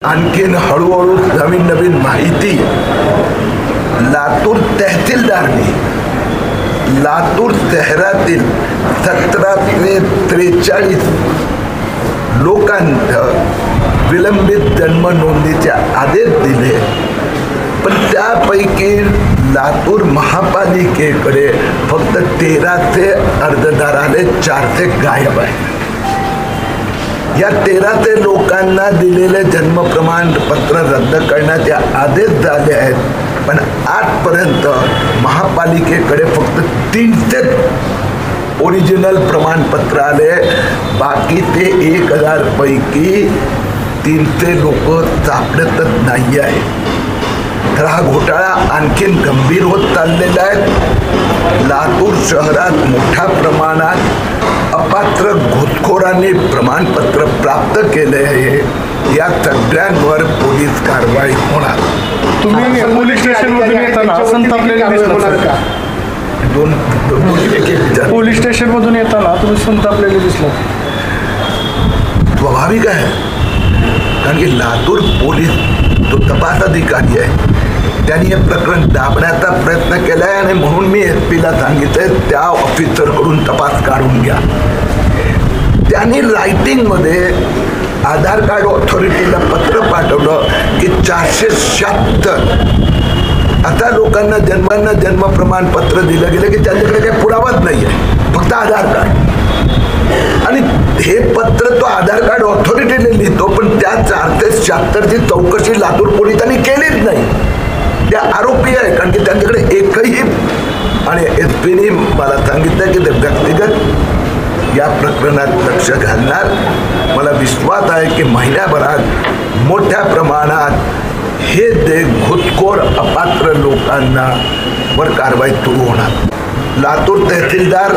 आणखीन हळूहळू नवीन नवीन माहिती लातूर तहसीलदारने लातूर शहरातील 17 ते 43 लोकांना विलंबित जन्म नोंदणीचे आदेश दिले, पण त्यापैकी लातूर महापालिकेकडे फक्त 13 अर्जदार आले, 4 गायब आहेत. या 13 लोकांना दिलेले जन्म प्रमाणपत्र रद्द करण्याचे आदेश झाले आहेत, पण आजपर्यंत महापालिकेकडे फक्त 300 ओरिजिनल प्रमाणपत्र आले. बाकी ते 1000 पैकी 300 लोक सापडतच नाही आहे. तर हा घोटाळा आणखीन गंभीर होत चाललेला आहे. लातूर शहरात मोठ्या प्रमाणात अपात्र घुसखोरांनी प्रमाणपत्र प्राप्त केले आहे. या सगळ्यांवर पोलीस कारवाई होणार. तुम्ही पोलीस स्टेशनमधून येताना संतापलेले दिसलात का? पोलीस स्टेशनमधून येताना तुम्ही संतापलेले दिसलात. स्वाभाविक आहे, कारण की लातूर पोलीस तो तपास अधिकारी आहे. त्यांनी हे प्रकरण दाबण्याचा प्रयत्न केला आहे आणि म्हणून मी SP ला सांगितलंय त्या ऑफिसरकडून तपास काढून घ्या. त्यांनी रायटिंगमध्ये आधार कार्ड ऑथॉरिटीला पत्र पाठवलं की 476 आता लोकांना जन्म प्रमाणपत्र दिलं गेलं की त्यांच्याकडे काही पुरावाच नाही आहे, फक्त आधार कार्ड. आणि हे पत्र तो आधार कार्ड ऑथॉरिटीने लिहितो, पण त्या 476ची चौकशी लातूर पोलिसांनी केलीच नाही. त्या आरोपी आहे, कारण की त्यांच्याकडे एकही, आणि SP मला सांगितलं की ते व्यक्तिगत या प्रकरणात लक्ष घालणार. मला विश्वास आहे की महिन्याभरात मोठ्या प्रमाणात हे घुसखोर अपात्र लोकांना वर कारवाई सुरू होणार. लातूर तहसीलदार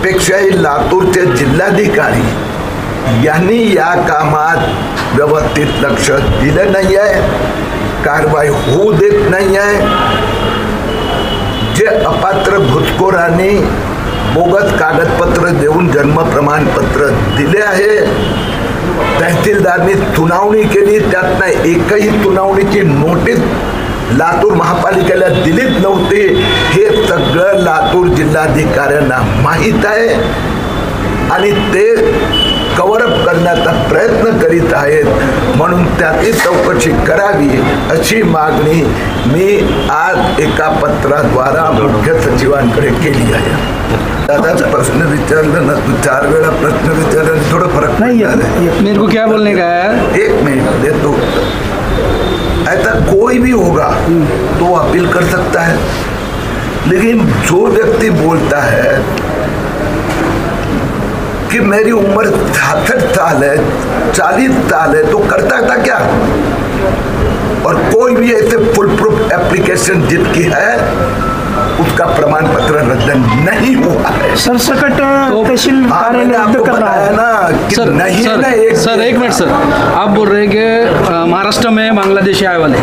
पेक्षाही लातूरचे जिल्हाधिकारी यांनी या कामात व्यवस्थित लक्ष दिलं नाही आहे, कारवाई होऊ देत नाही आहे. जे अपात्र घुसखोरांनी बोगस कागदपत्र देऊन जन्म प्रमाणपत्र दिले आहे, तहसीलदारनी सुनावणी केली, त्यातनं एकही सुनावणीची नोटीस लातूर महापालिकेला दिलीच नव्हती. हे सगळं लातूर जिल्हाधिकाऱ्यांना माहीत आहे आणि ते कव्हरअप करण्याचा प्रयत्न करीत आहेत. म्हणून त्याची चौकशी करावी अशी मागणी मी आज एका पत्राद्वारा मुख्य सचिवांकडे केली आहे. दादा प्रश्न विचारलं ना, तू 4 वेळा प्रश्न विचारला, थोडं फरक नाही मेरे को क्या बोलने का है. 1 मिनट देतो. ऐसा कोई भी होगा तो अपील कर सकता है, लेकिन जो व्यक्ति बोलता है कि मेरी उम्र 66 साल है, 40 साल है, तो करता था क्या? और कोई भी ऐसे फुल प्रूफ एप्लीकेशन जिसकी है उसका प्रमाण पत्र रद्द नहीं हुआ है. सरसकट तहसील कार्यालय रद्द कर रहा है ना कि सर, नहीं सर, ना. सर एक मिनट सर, आप बोल रहे हैं कि महाराष्ट्र में बांग्लादेशी आए वाले,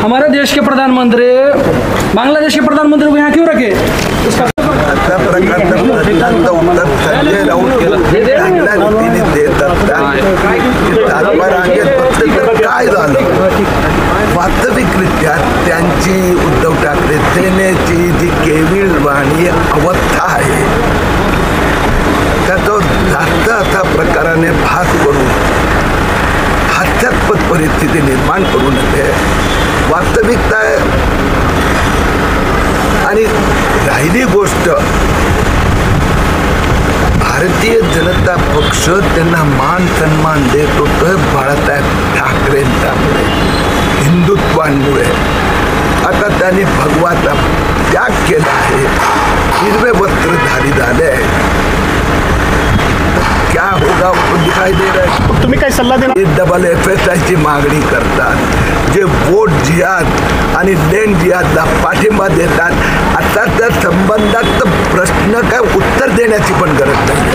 हमारे देश के प्रधानमंत्री बांग्लादेश के प्रधानमंत्री को यहाँ क्यों रखे? उसका अशा प्रकारचं प्रश्नांचं उत्तर संजय राऊत चांगल्या रीतीने देत असतात. काय झालं? वास्तविकरित्या त्यांची उद्धव ठाकरे सेनेची जी केविलवाणी अवस्था आहे त्याचा जास्त असा प्रकाराने भास करून हास्यास्पद परिस्थिती निर्माण करू नये. वास्तविकता आहे. आणि राहिली गोष्ट, भारतीय जनता पक्ष त्यांना मान सन्मान देत होतं बाळासाहेब ठाकरेंच्यामुळे, हिंदुत्वांमुळे. आता त्यांनी भगवाचा त्याग केला आहे, हिरवे वस्त्रधारी झाले आहे. क्या होगा वो दिखाई दे रहा है. तुम्ही काय सल्ला देणार? डबल FSI ची मागणी करतात, जे वोट जिहाद आणि लँड जिहादला पाठिंबा देतात. आता त्या संबंधात प्रश्न काय उत्तर देण्याची पण गरज नाही.